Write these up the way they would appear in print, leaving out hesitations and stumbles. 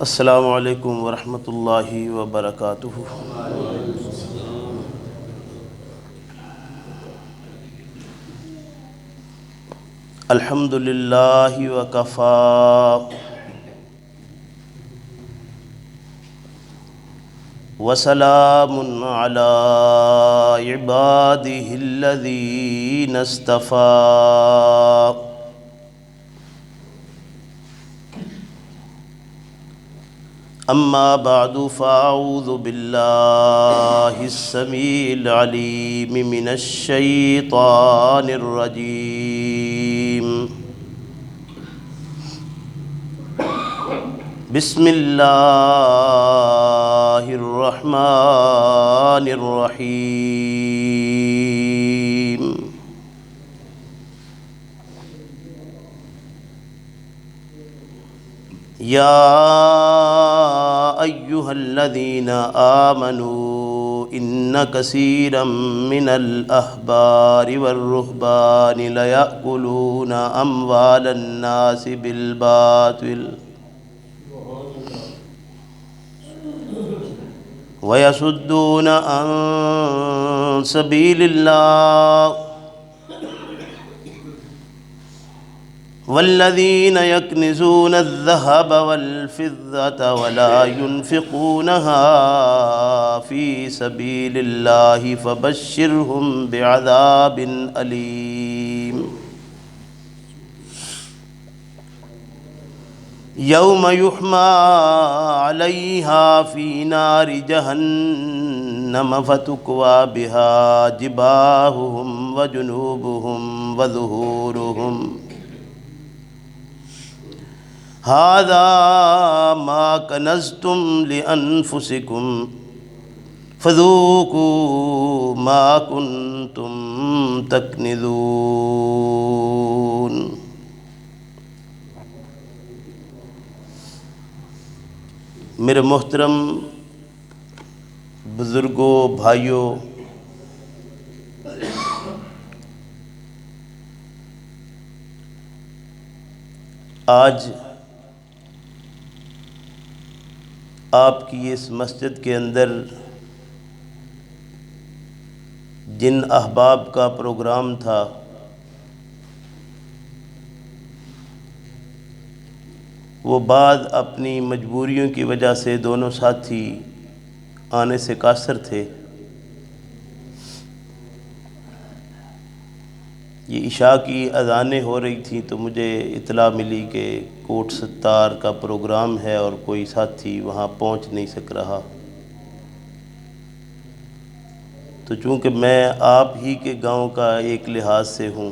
السلام علیکم ورحمۃ اللہ وبرکاتہ۔ الحمد للہ وکفی وسلام علی عبادہ الذین اصطفی۔ اما بعد فاعوذ باللہ السمیع العلیم من الشیطان الرجیم۔ بسم اللہ الرحمن الرحیم۔ یا ایہا الذین آمنوا ان کثیرا من الاحبار والرہبان لیأکلون اموال الناس بالباطل وَيَصُدُّونَ عَن سَبِيلِ اللَّهِ وَالَّذِينَ يَكْنِزُونَ الذَّهَبَ وَالْفِضَّةَ وَلَا يُنْفِقُونَهَا فِي سَبِيلِ اللَّهِ فَبَشِّرْهُم بِعَذَابٍ أَلِيمٍ۔ یوم یحمى علیہا فی نار جہنم فتکوی بہا جباہہم وجنوبہم وظہورہم ھذا ما کنزتم لانفسکم فذوقوا ما کنتم تکنزون۔ میرے محترم بزرگوں، بھائیوں، آج آپ کی اس مسجد کے اندر جن احباب کا پروگرام تھا وہ بعض اپنی مجبوریوں کی وجہ سے دونوں ساتھی آنے سے قاصر تھے۔ یہ عشاء کی اذانیں ہو رہی تھیں تو مجھے اطلاع ملی کہ کوٹ ستار کا پروگرام ہے اور کوئی ساتھی وہاں پہنچ نہیں سک رہا، تو چونکہ میں آپ ہی کے گاؤں کا ایک لحاظ سے ہوں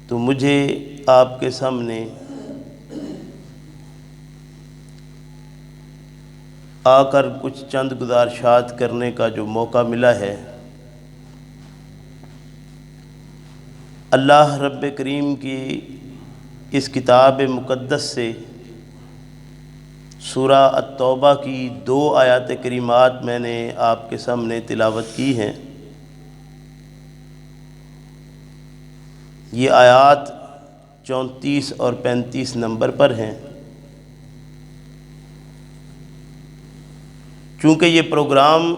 تو مجھے آپ کے سامنے آ کر کچھ چند گزارشات کرنے کا جو موقع ملا ہے، اللہ رب کریم کی اس کتاب مقدس سے سورہ التوبہ کی 2 آیات کریمات میں نے آپ کے سامنے تلاوت کی ہیں۔ یہ آیات 34 اور 35 نمبر پر ہیں۔ چونکہ یہ پروگرام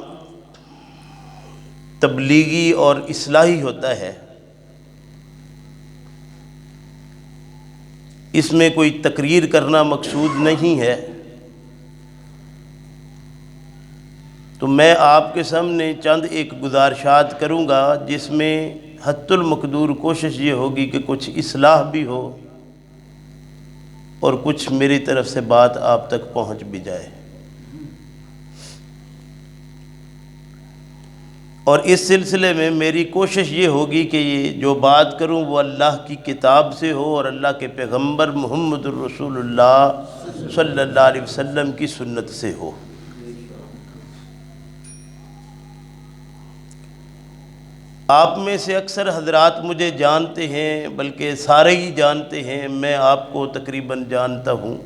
تبلیغی اور اصلاحی ہوتا ہے، اس میں کوئی تقریر کرنا مقصود نہیں ہے، تو میں آپ کے سامنے چند ایک گزارشات کروں گا جس میں حتی المقدور کوشش یہ ہوگی کہ کچھ اصلاح بھی ہو اور کچھ میری طرف سے بات آپ تک پہنچ بھی جائے۔ اور اس سلسلے میں میری کوشش یہ ہوگی کہ یہ جو بات کروں وہ اللہ کی کتاب سے ہو اور اللہ کے پیغمبر محمد الرسول اللہ صلی اللہ علیہ وسلم کی سنت سے ہو۔ آپ میں سے اکثر حضرات مجھے جانتے ہیں، بلکہ سارے ہی جانتے ہیں، میں آپ کو تقریباً جانتا ہوں،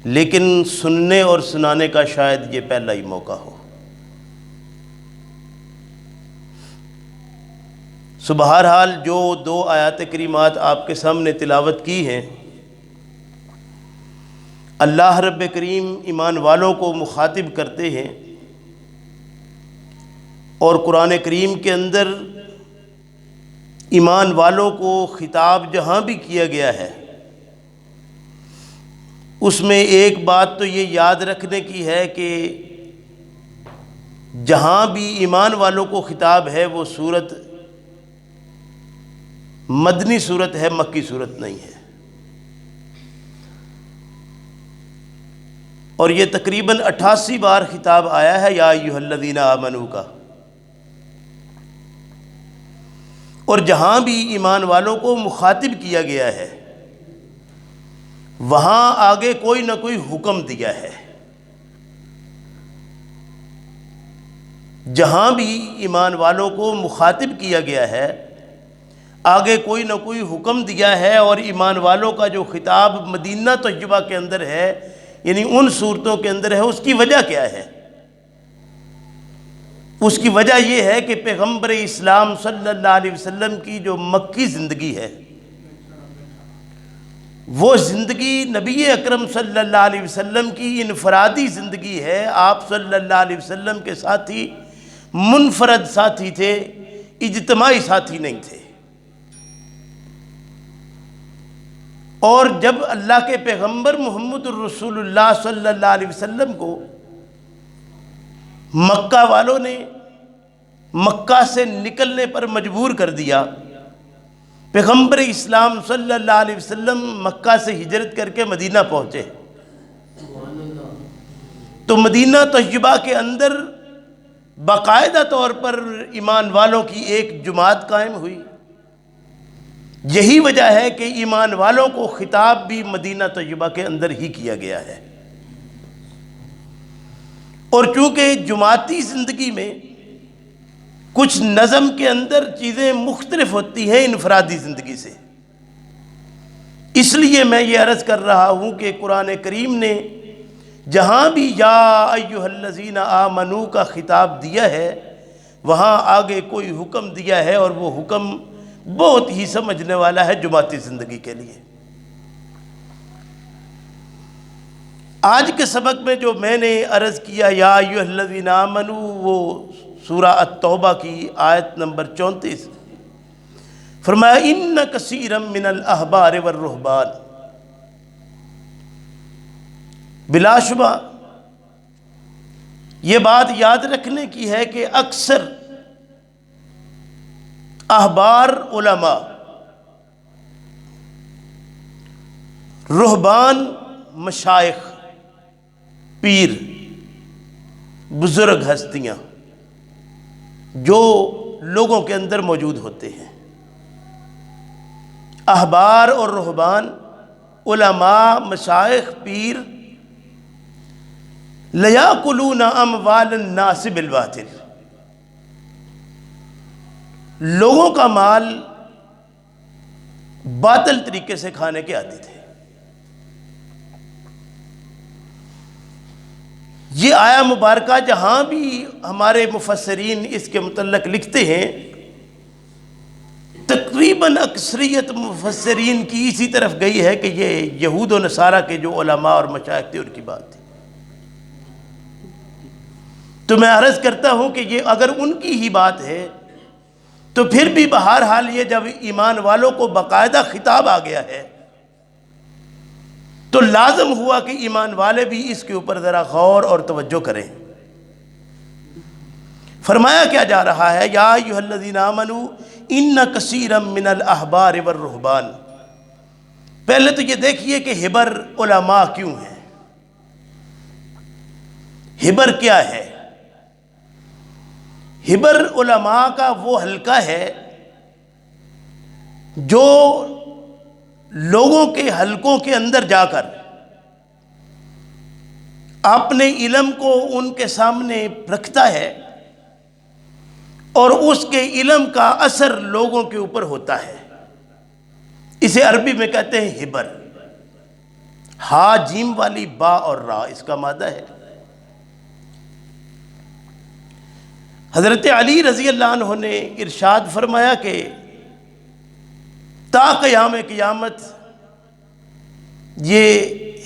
لیکن سننے اور سنانے کا شاید یہ پہلا ہی موقع ہو۔ بہرحال جو دو آیات کریمات آپ کے سامنے تلاوت کی ہیں، اللہ رب کریم ایمان والوں کو مخاطب کرتے ہیں، اور قرآن کریم کے اندر ایمان والوں کو خطاب جہاں بھی کیا گیا ہے، اس میں ایک بات تو یہ یاد رکھنے کی ہے کہ جہاں بھی ایمان والوں کو خطاب ہے وہ صورت مدنی صورت ہے، مکی صورت نہیں ہے، اور یہ تقریباً 88 بار خطاب آیا ہے یا ایھا الذین آمنوا کا، اور جہاں بھی ایمان والوں کو مخاطب کیا گیا ہے وہاں آگے کوئی نہ کوئی حکم دیا ہے۔ جہاں بھی ایمان والوں کو مخاطب کیا گیا ہے آگے کوئی نہ کوئی حکم دیا ہے، اور ایمان والوں کا جو خطاب مدینہ طیبہ کے اندر ہے، یعنی ان صورتوں کے اندر ہے، اس کی وجہ کیا ہے؟ اس کی وجہ یہ ہے کہ پیغمبر اسلام صلی اللہ علیہ وسلم کی جو مکی زندگی ہے، وہ زندگی نبی اکرم صلی اللہ علیہ وسلم کی انفرادی زندگی ہے۔ آپ صلی اللہ علیہ وسلم کے ساتھی منفرد ساتھی تھے، اجتماعی ساتھی نہیں تھے، اور جب اللہ کے پیغمبر محمد الرسول اللہ صلی اللہ علیہ وسلم کو مکہ والوں نے مکہ سے نکلنے پر مجبور کر دیا، پیغمبر اسلام صلی اللہ علیہ وسلم مکہ سے ہجرت کر کے مدینہ پہنچے، تو مدینہ طیبہ کے اندر باقاعدہ طور پر ایمان والوں کی ایک جماعت قائم ہوئی۔ یہی وجہ ہے کہ ایمان والوں کو خطاب بھی مدینہ طیبہ کے اندر ہی کیا گیا ہے، اور چونکہ جماعتی زندگی میں کچھ نظم کے اندر چیزیں مختلف ہوتی ہیں انفرادی زندگی سے، اس لیے میں یہ عرض کر رہا ہوں کہ قرآن کریم نے جہاں بھی یا ایھا الذین آمنوا کا خطاب دیا ہے وہاں آگے کوئی حکم دیا ہے، اور وہ حکم بہت ہی سمجھنے والا ہے جماعتی زندگی کے لیے۔ آج کے سبق میں جو میں نے عرض کیا یا ایھا الذین آمنوا، وہ سورہ التوبہ کی آیت نمبر 34، فرمایا ان کثیرا من الاحبار والرہبان، بلا شبہ یہ بات یاد رکھنے کی ہے کہ اکثر احبار علماء، رہبان مشائخ، پیر، بزرگ ہستیاں جو لوگوں کے اندر موجود ہوتے ہیں، احبار اور رہبان، علماء، مشائخ، پیر، لَيَأْكُلُونَ أَمْوَالَ النَّاسِ بِالْبَاطِلِ، لوگوں کا مال باطل طریقے سے کھانے کے عادی تھے۔ یہ آیہ مبارکہ جہاں بھی ہمارے مفسرین اس کے متعلق لکھتے ہیں، تقریباً اکثریت مفسرین کی اسی طرف گئی ہے کہ یہ یہود و نصارہ کے جو علماء اور مشائخ تھے ان کی بات تھی۔ تو میں عرض کرتا ہوں کہ یہ اگر ان کی ہی بات ہے تو پھر بھی بہرحال یہ جب ایمان والوں کو باقاعدہ خطاب آ گیا ہے تو لازم ہوا کہ ایمان والے بھی اس کے اوپر ذرا غور اور توجہ کریں۔ فرمایا کیا جا رہا ہے یا ایھا الذین آمنوا ان کثیرا من الاحبار والرہبان۔ پہلے تو یہ دیکھیے کہ حبر علماء کیوں ہیں، حبر کیا ہے؟ حبر علماء کا وہ حلقہ ہے جو لوگوں کے حلقوں کے اندر جا کر اپنے علم کو ان کے سامنے رکھتا ہے اور اس کے علم کا اثر لوگوں کے اوپر ہوتا ہے۔ اسے عربی میں کہتے ہیں حبر، ہا جیم والی با اور را اس کا مادہ ہے۔ حضرت علی رضی اللہ عنہ نے ارشاد فرمایا کہ تا قیام قیامت یہ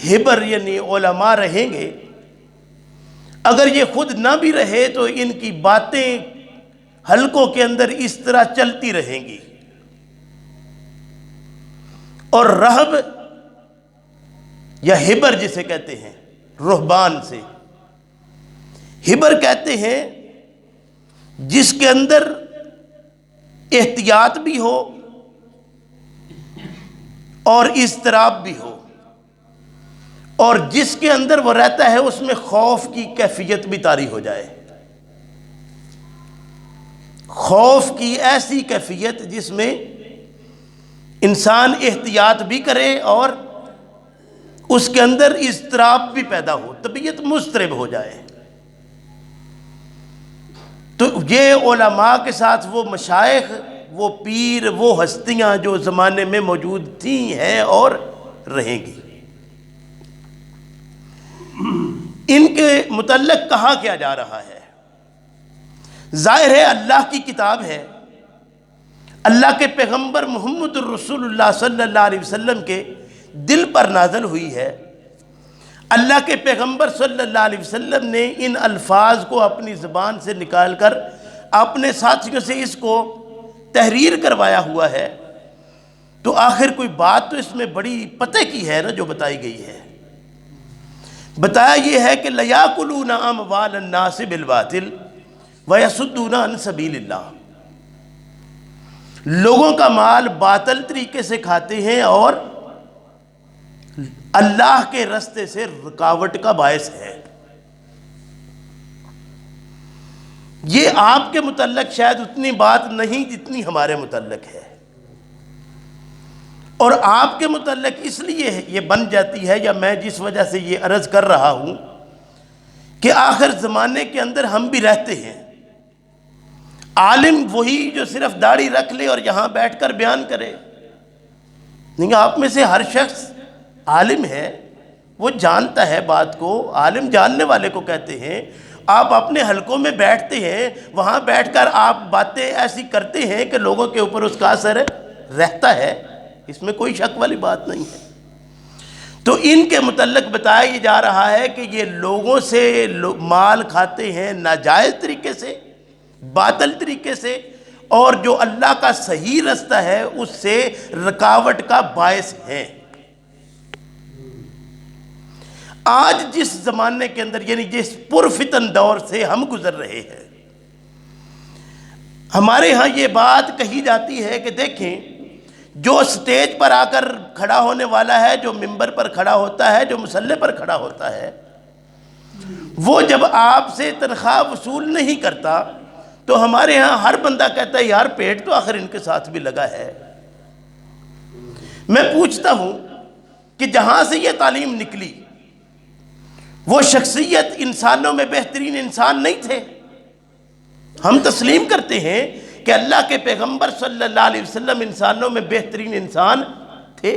حبر یعنی علماء رہیں گے. اگر یہ خود نہ بھی رہے تو ان کی باتیں حلقوں کے اندر اس طرح چلتی رہیں گی. اور رہب یا حبر جسے کہتے ہیں رہبان سے، حبر کہتے ہیں جس کے اندر احتیاط بھی ہو اور اضطراب بھی ہو، اور جس کے اندر وہ رہتا ہے اس میں خوف کی کیفیت بھی طاری ہو جائے. خوف کی ایسی کیفیت جس میں انسان احتیاط بھی کرے اور اس کے اندر اضطراب بھی پیدا ہو، طبیعت مضطرب ہو جائے. تو یہ علماء کے ساتھ وہ مشائخ، وہ پیر، وہ ہستیاں جو زمانے میں موجود تھیں ہیں اور رہیں گی. ان کے متعلق کہا کیا جا رہا ہے؟ ظاہر ہے اللہ کی کتاب ہے، اللہ کے پیغمبر محمد الرسول اللہ صلی اللہ علیہ وسلم کے دل پر نازل ہوئی ہے. اللہ کے پیغمبر صلی اللہ علیہ وسلم نے ان الفاظ کو اپنی زبان سے نکال کر اپنے ساتھیوں سے اس کو تحریر کروایا ہوا ہے. تو آخر کوئی بات تو اس میں بڑی پتہ کی ہے نا جو بتائی گئی ہے. بتایا یہ ہے کہ لَيَأْكُلُونَ أَمْوَالَ النَّاسِ بِالْبَاطِلِ وَيَصُدُّونَ عَنْ سَبِيلِ اللَّهِ. لوگوں کا مال باطل طریقے سے کھاتے ہیں اور اللہ کے راستے سے رکاوٹ کا باعث ہے. یہ آپ کے متعلق شاید اتنی بات نہیں جتنی ہمارے متعلق ہے، اور آپ کے متعلق اس لیے یہ بن جاتی ہے، یا میں جس وجہ سے یہ عرض کر رہا ہوں کہ آخر زمانے کے اندر ہم بھی رہتے ہیں. عالم وہی جو صرف داڑھی رکھ لے اور یہاں بیٹھ کر بیان کرے نہیں. آپ میں سے ہر شخص عالم ہے، وہ جانتا ہے بات کو. عالم جاننے والے کو کہتے ہیں. آپ اپنے حلقوں میں بیٹھتے ہیں، وہاں بیٹھ کر آپ باتیں ایسی کرتے ہیں کہ لوگوں کے اوپر اس کا اثر رہتا ہے، اس میں کوئی شک والی بات نہیں ہے. تو ان کے متعلق بتایا یہ جا رہا ہے کہ یہ لوگوں سے مال کھاتے ہیں ناجائز طریقے سے، باطل طریقے سے، اور جو اللہ کا صحیح راستہ ہے اس سے رکاوٹ کا باعث ہیں. آج جس زمانے کے اندر یعنی جس پرفتن دور سے ہم گزر رہے ہیں، ہمارے ہاں یہ بات کہی جاتی ہے کہ دیکھیں، جو سٹیج پر آ کر کھڑا ہونے والا ہے، جو ممبر پر کھڑا ہوتا ہے، جو مصلی پر کھڑا ہوتا ہے، وہ جب آپ سے تنخواہ وصول نہیں کرتا تو ہمارے ہاں ہر بندہ کہتا ہے یار پیٹ تو آخر ان کے ساتھ بھی لگا ہے. میں پوچھتا ہوں کہ جہاں سے یہ تعلیم نکلی وہ شخصیت انسانوں میں بہترین انسان نہیں تھے؟ ہم تسلیم کرتے ہیں کہ اللہ کے پیغمبر صلی اللہ علیہ وسلم انسانوں میں بہترین انسان تھے.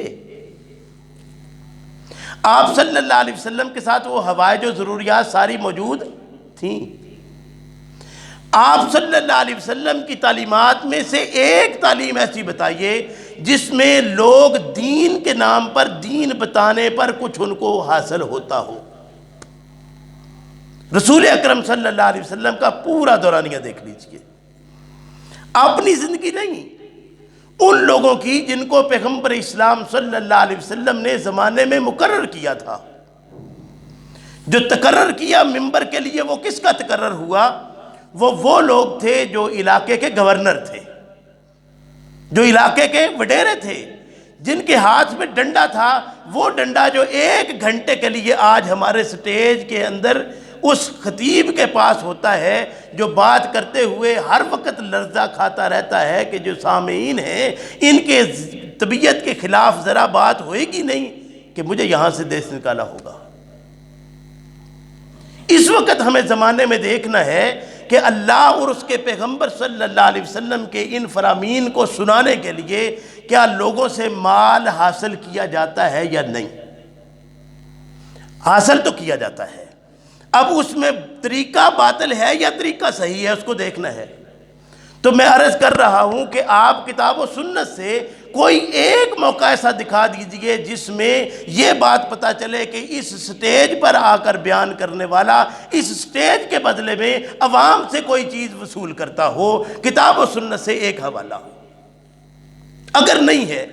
آپ صلی اللہ علیہ وسلم کے ساتھ وہ حوائج و ضروریات ساری موجود تھیں. آپ صلی اللہ علیہ وسلم کی تعلیمات میں سے ایک تعلیم ایسی بتائیے جس میں لوگ دین کے نام پر، دین بتانے پر کچھ ان کو حاصل ہوتا ہو. رسول اکرم صلی اللہ علیہ وسلم کا پورا دورانیہ دیکھ لیجئے. اپنی زندگی نہیں، ان لوگوں کی جن کو پیغمبر اسلام صلی اللہ علیہ وسلم نے زمانے میں مقرر کیا تھا. جو تقرر کیا ممبر کے لیے، وہ کس کا تقرر ہوا؟ وہ لوگ تھے جو علاقے کے گورنر تھے، جو علاقے کے وڈیرے تھے، جن کے ہاتھ میں ڈنڈا تھا. وہ ڈنڈا جو 1 گھنٹے کے لیے آج ہمارے سٹیج کے اندر اس خطیب کے پاس ہوتا ہے، جو بات کرتے ہوئے ہر وقت لرزہ کھاتا رہتا ہے کہ جو سامعین ہیں ان کے طبیعت کے خلاف ذرا بات ہوئے گی نہیں کہ مجھے یہاں سے دیس نکالا ہوگا. اس وقت ہمیں زمانے میں دیکھنا ہے کہ اللہ اور اس کے پیغمبر صلی اللہ علیہ وسلم کے ان فرامین کو سنانے کے لیے کیا لوگوں سے مال حاصل کیا جاتا ہے یا نہیں؟ حاصل تو کیا جاتا ہے. اب اس میں طریقہ باطل ہے یا طریقہ صحیح ہے، اس کو دیکھنا ہے. تو میں عرض کر رہا ہوں کہ آپ کتاب و سنت سے کوئی ایک موقع ایسا دکھا دیجئے جس میں یہ بات پتہ چلے کہ اس سٹیج پر آ کر بیان کرنے والا اس سٹیج کے بدلے میں عوام سے کوئی چیز وصول کرتا ہو، کتاب و سنت سے ایک حوالہ ہو۔ اگر نہیں ہے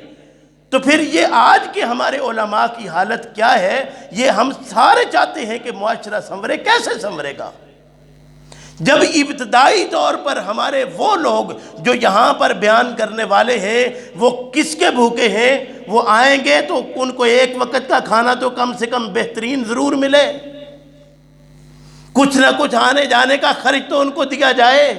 تو پھر یہ آج کے ہمارے علماء کی حالت کیا ہے؟ یہ ہم سارے چاہتے ہیں کہ معاشرہ سنورے، کیسے سنورے گا؟ جب ابتدائی طور پر ہمارے وہ لوگ جو یہاں پر بیان کرنے والے ہیں وہ کس کے بھوکے ہیں؟ وہ آئیں گے تو ان کو ایک وقت کا کھانا تو کم سے کم بہترین ضرور ملے، کچھ نہ کچھ آنے جانے کا خرچ تو ان کو دیا جائے۔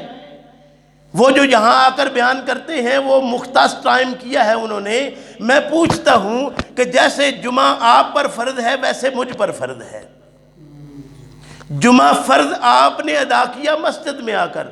وہ جو یہاں آ کر بیان کرتے ہیں وہ مختص ٹائم کیا ہے انہوں نے۔ میں پوچھتا ہوں کہ جیسے جمعہ آپ پر فرض ہے ویسے مجھ پر فرض ہے۔ جمعہ فرض آپ نے ادا کیا مسجد میں آ کر،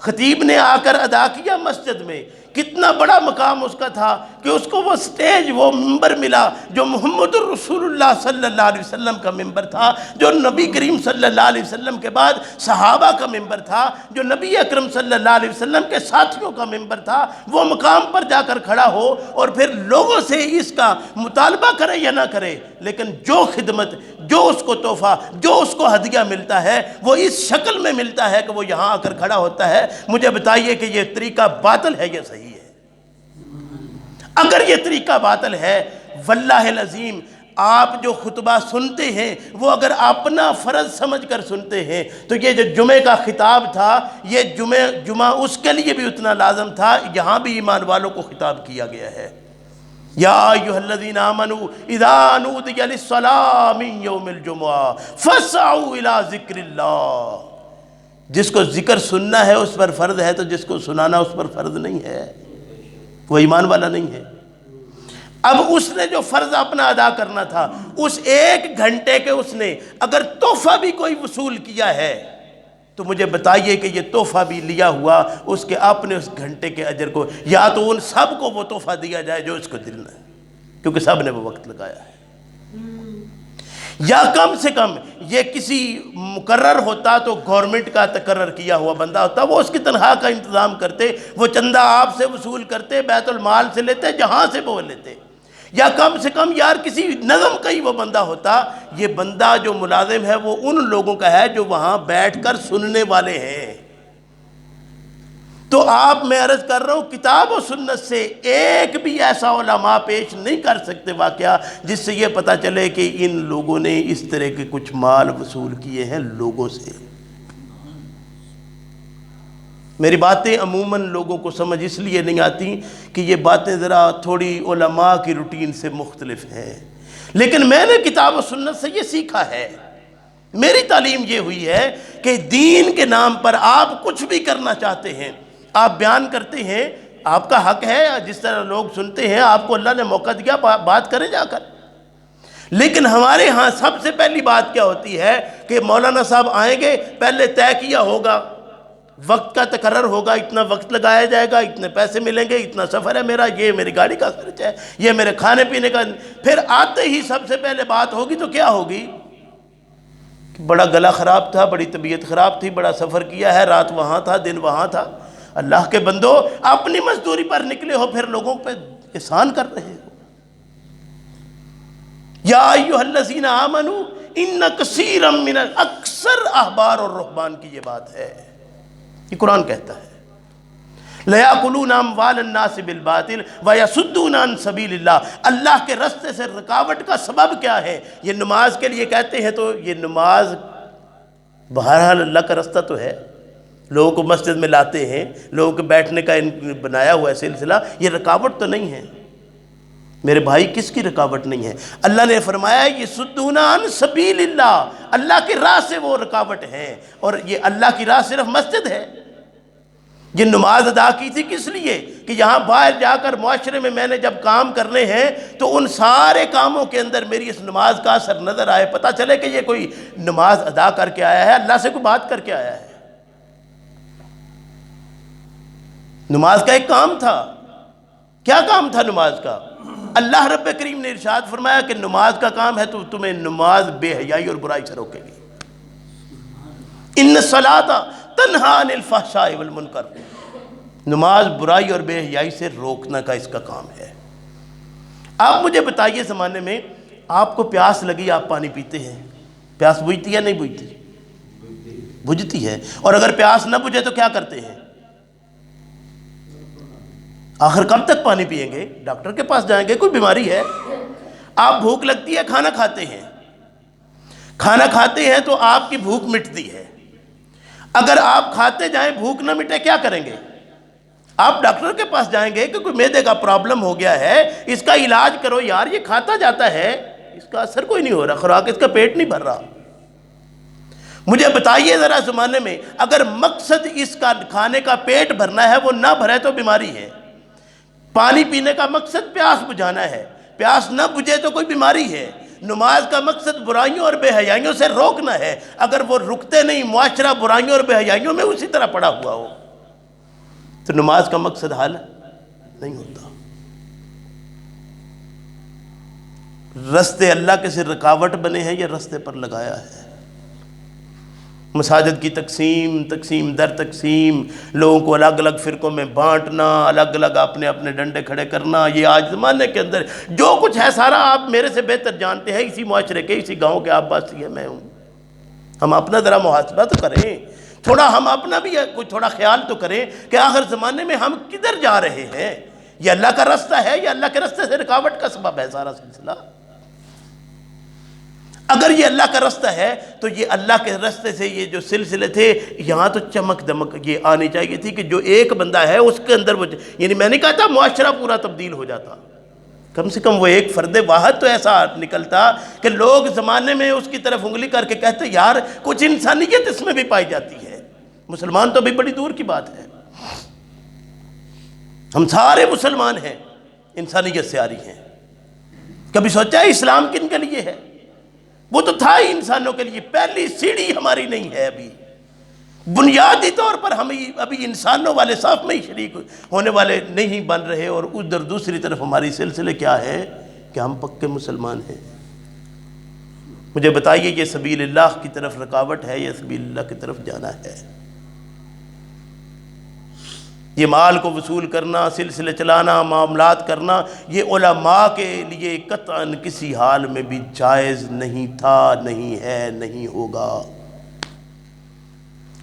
خطیب نے آ کر ادا کیا مسجد میں، کتنا بڑا مقام اس کا تھا کہ اس کو وہ سٹیج، وہ ممبر ملا جو محمد الرسول اللہ صلی اللہ علیہ وسلم کا ممبر تھا، جو نبی کریم صلی اللہ علیہ وسلم کے بعد صحابہ کا ممبر تھا، جو نبی اکرم صلی اللہ علیہ وسلم کے ساتھیوں کا ممبر تھا۔ وہ مقام پر جا کر کھڑا ہو اور پھر لوگوں سے اس کا مطالبہ کرے یا نہ کرے، لیکن جو خدمت، جو اس کو تحفہ، جو اس کو ہدیہ ملتا ہے وہ اس شکل میں ملتا ہے کہ وہ یہاں آ کر کھڑا ہوتا ہے۔ مجھے بتائیے کہ یہ طریقہ باطل ہے یا صحیح ہے؟ اگر یہ طریقہ باطل ہے، واللہ العظیم آپ جو خطبہ سنتے ہیں وہ اگر اپنا فرض سمجھ کر سنتے ہیں تو یہ جو جمعے کا خطاب تھا، یہ جمعہ اس کے لیے بھی اتنا لازم تھا، یہاں بھی ایمان والوں کو خطاب کیا گیا ہے۔ یا ایھا الذین آمنوا اذا نودی للصلاۃ من یوم الجمعہ فاسعوا الی ذکر اللہ۔ جس کو ذکر سننا ہے اس پر فرض ہے، تو جس کو سنانا اس پر فرض نہیں ہے، وہ ایمان والا نہیں ہے۔ اب اس نے جو فرض اپنا ادا کرنا تھا، اس ایک گھنٹے کے اس نے اگر تحفہ بھی کوئی وصول کیا ہے تو مجھے بتائیے کہ یہ تحفہ بھی لیا ہوا اس کے اپنے اس گھنٹے کے اجر کو، یا تو ان سب کو وہ تحفہ دیا جائے جو اس کو دلنا ہے، کیونکہ سب نے وہ وقت لگایا ہے، یا کم سے کم یہ کسی مقرر ہوتا تو گورنمنٹ کا تقرر کیا ہوا بندہ ہوتا، وہ اس کی تنخواہ کا انتظام کرتے، وہ چندہ آپ سے وصول کرتے، بیت المال سے لیتے، جہاں سے وہ لیتے، یا کم سے کم یار کسی نظم کا ہی وہ بندہ ہوتا۔ یہ بندہ جو ملازم ہے وہ ان لوگوں کا ہے جو وہاں بیٹھ کر سننے والے ہیں۔ تو آپ، میں عرض کر رہا ہوں، کتاب و سنت سے ایک بھی ایسا علماء پیش نہیں کر سکتے واقعہ جس سے یہ پتہ چلے کہ ان لوگوں نے اس طرح کے کچھ مال وصول کیے ہیں لوگوں سے۔ میری باتیں عموماً لوگوں کو سمجھ اس لیے نہیں آتی کہ یہ باتیں ذرا تھوڑی علماء کی روٹین سے مختلف ہیں، لیکن میں نے کتاب و سنت سے یہ سیکھا ہے، میری تعلیم یہ ہوئی ہے کہ دین کے نام پر آپ کچھ بھی کرنا چاہتے ہیں، آپ بیان کرتے ہیں، آپ کا حق ہے، جس طرح لوگ سنتے ہیں، آپ کو اللہ نے موقع دیا، بات کریں جا کر۔ لیکن ہمارے ہاں سب سے پہلی بات کیا ہوتی ہے کہ مولانا صاحب آئیں گے، پہلے طے کیا ہوگا، وقت کا تقرر ہوگا، اتنا وقت لگایا جائے گا، اتنے پیسے ملیں گے، اتنا سفر ہے میرا، یہ میری گاڑی کا خرچ ہے، یہ میرے کھانے پینے کا۔ پھر آتے ہی سب سے پہلے بات ہوگی تو کیا ہوگی؟ بڑا گلا خراب تھا، بڑی طبیعت خراب تھی، بڑا سفر کیا ہے، رات وہاں تھا، دن وہاں تھا۔ اللہ کے بندو، اپنی مزدوری پر نکلے ہو، پھر لوگوں پہ احسان کر رہے ہو۔ یا ایھا الذین آمنوا ان کثیرا من اکثر احبار اور رہبان کی یہ بات ہے، یہ قرآن کہتا ہے۔ لَيَأْكُلُونَ أَمْوَالَ النَّاسِ بِالْبَاطِلِ وَيَصُدُّونَ عَنْ سَبِيلِ اللَّهِ۔ اللہ کے رستے سے رکاوٹ کا سبب کیا ہے؟ یہ نماز کے لیے کہتے ہیں، تو یہ نماز بہرحال اللہ کا رستہ تو ہے، لوگوں کو مسجد میں لاتے ہیں، لوگوں کے بیٹھنے کا بنایا ہوا ہے سلسلہ، یہ رکاوٹ تو نہیں ہے میرے بھائی، کس کی رکاوٹ نہیں ہے؟ اللہ نے فرمایا یصدون عن سبیل اللہ، اللہ کی راہ سے وہ رکاوٹ ہے، اور یہ اللہ کی راہ صرف مسجد ہے۔ یہ نماز ادا کی تھی کس لیے؟ کہ یہاں باہر جا کر معاشرے میں میں نے جب کام کرنے ہیں تو ان سارے کاموں کے اندر میری اس نماز کا اثر نظر آئے، پتہ چلے کہ یہ کوئی نماز ادا کر کے آیا ہے، اللہ سے کوئی بات کر کے آیا ہے۔ نماز کا ایک کام تھا، کیا کام تھا نماز کا؟ اللہ رب کریم نے ارشاد فرمایا کہ نماز کا کام ہے تو تمہیں نماز بے حیائی اور برائی سے روکے گی۔ ان الصلاۃ تنہی عن الفحشاء والمنکر، نماز برائی اور بے حیائی سے روکنا کا اس کا کام ہے۔ آپ مجھے بتائیے، زمانے میں آپ کو پیاس لگی، آپ پانی پیتے ہیں، پیاس بجھتی ہے نہیں بجھتی؟ بجھتی ہے۔ اور اگر پیاس نہ بجھے تو کیا کرتے ہیں؟ آخر کب تک پانی پئیں گے؟ ڈاکٹر کے پاس جائیں گے، کوئی بیماری ہے؟ آپ بھوک لگتی ہے، کھانا کھاتے ہیں، کھانا کھاتے ہیں تو آپ کی بھوک مٹتی ہے۔ اگر آپ کھاتے جائیں بھوک نہ مٹے کیا کریں گے؟ آپ ڈاکٹر کے پاس جائیں گے کہ کوئی معدے کا پرابلم ہو گیا ہے، اس کا علاج کرو یار، یہ کھاتا جاتا ہے، اس کا اثر کوئی نہیں ہو رہا، خوراک اس کا پیٹ نہیں بھر رہا۔ مجھے بتائیے ذرا، زمانے میں اگر مقصد اس کا کھانے کا پیٹ بھرنا ہے، وہ نہ بھرے تو بیماری ہے۔ پانی پینے کا مقصد پیاس بجھانا ہے، پیاس نہ بجھے تو کوئی بیماری ہے۔ نماز کا مقصد برائیوں اور بے حیائیوں سے روکنا ہے، اگر وہ رکتے نہیں، معاشرہ برائیوں اور بے حیائیوں میں اسی طرح پڑا ہوا ہو تو نماز کا مقصد حل نہیں ہوتا۔ رستے اللہ کے سے رکاوٹ بنے ہیں، یہ رستے پر لگایا ہے۔ مساجد کی تقسیم در تقسیم، لوگوں کو الگ الگ فرقوں میں بانٹنا، الگ الگ اپنے اپنے ڈنڈے کھڑے کرنا، یہ آج زمانے کے اندر جو کچھ ہے سارا آپ میرے سے بہتر جانتے ہیں، اسی معاشرے کے، اسی گاؤں کے آپ باسی ہیں، میں ہوں۔ ہم اپنا ذرا محاسبہ تو کریں، تھوڑا ہم اپنا بھی کچھ تھوڑا خیال تو کریں کہ آخر زمانے میں ہم کدھر جا رہے ہیں۔ یہ اللہ کا رستہ ہے، یہ اللہ کے رستے سے رکاوٹ کا سبب ہے سارا سلسلہ۔ اگر یہ اللہ کا رستہ ہے تو یہ اللہ کے رستے سے یہ جو سلسلے تھے، یہاں تو چمک دمک یہ آنی چاہیے تھی کہ جو ایک بندہ ہے اس کے اندر وہ، یعنی میں نہیں کہتا معاشرہ پورا تبدیل ہو جاتا، کم سے کم وہ ایک فرد واحد تو ایسا نکلتا کہ لوگ زمانے میں اس کی طرف انگلی کر کے کہتے یار کچھ انسانیت اس میں بھی پائی جاتی ہے۔ مسلمان تو بھی بڑی دور کی بات ہے، ہم سارے مسلمان ہیں، انسانیت سے آری ہیں۔ کبھی سوچا ہے اسلام کن کے لیے ہے؟ وہ تو تھا ہی انسانوں کے لیے، پہلی سیڑھی ہماری نہیں ہے ابھی، بنیادی طور پر ہم ابھی انسانوں والے صف میں ہی شریک ہونے والے نہیں بن رہے، اور ادھر دوسری طرف ہماری سلسلے کیا ہے کہ ہم پکے مسلمان ہیں۔ مجھے بتائیے یہ سبیل اللہ کی طرف رکاوٹ ہے یا سبیل اللہ کی طرف جانا ہے؟ یہ مال کو وصول کرنا، سلسلے چلانا، معاملات کرنا، یہ علماء کے لیے قطعاً کسی حال میں بھی جائز نہیں تھا، نہیں ہے، نہیں ہوگا۔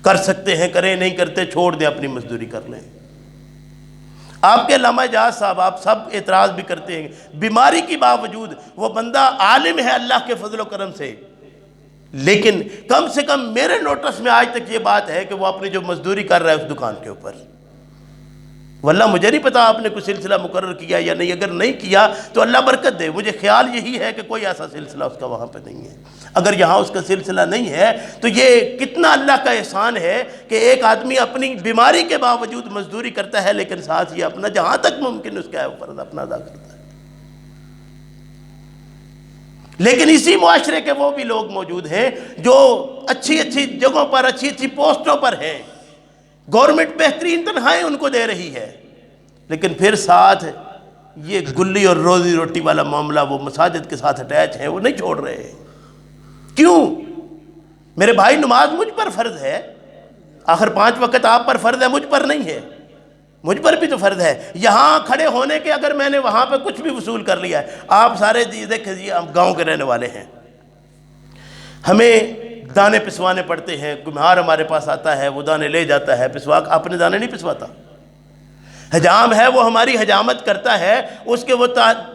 کر سکتے ہیں کریں، نہیں کرتے چھوڑ دیں، اپنی مزدوری کر لیں۔ آپ کے علامہ اجاز صاحب، آپ سب اعتراض بھی کرتے ہیں، بیماری کی باوجود وہ بندہ عالم ہے اللہ کے فضل و کرم سے، لیکن کم سے کم میرے نوٹس میں آج تک یہ بات ہے کہ وہ اپنی جو مزدوری کر رہا ہے اس دکان کے اوپر۔ واللہ مجھے نہیں پتا آپ نے کوئی سلسلہ مقرر کیا یا نہیں، اگر نہیں کیا تو اللہ برکت دے، مجھے خیال یہی ہے کہ کوئی ایسا سلسلہ اس کا وہاں پہ نہیں ہے۔ اگر یہاں اس کا سلسلہ نہیں ہے تو یہ کتنا اللہ کا احسان ہے کہ ایک آدمی اپنی بیماری کے باوجود مزدوری کرتا ہے، لیکن ساتھ یہ اپنا جہاں تک ممکن اس کا فرض اپنا ادا کرتا ہے۔ لیکن اسی معاشرے کے وہ بھی لوگ موجود ہیں جو اچھی اچھی جگہوں پر، اچھی اچھی پوسٹوں پر ہیں، گورنمنٹ بہترین تنخواہیں ان کو دے رہی ہے، لیکن پھر ساتھ یہ گلی اور روزی روٹی والا معاملہ وہ مساجد کے ساتھ اٹیچ ہیں، وہ نہیں چھوڑ رہے۔ کیوں؟ میرے بھائی نماز مجھ پر فرض ہے، آخر 5 وقت آپ پر فرض ہے، مجھ پر نہیں ہے، مجھ پر بھی تو فرض ہے۔ یہاں کھڑے ہونے کے اگر میں نے وہاں پہ کچھ بھی وصول کر لیا ہے، آپ سارے دیکھیں جی ہم گاؤں کے رہنے والے ہیں، ہمیں دانے پسوانے پڑتے ہیں، کمہار ہمارے پاس آتا ہے، وہ دانے لے جاتا ہے پسوا، اپنے دانے نہیں پسواتا۔ حجام ہے، وہ ہماری حجامت کرتا ہے، اس کے وہ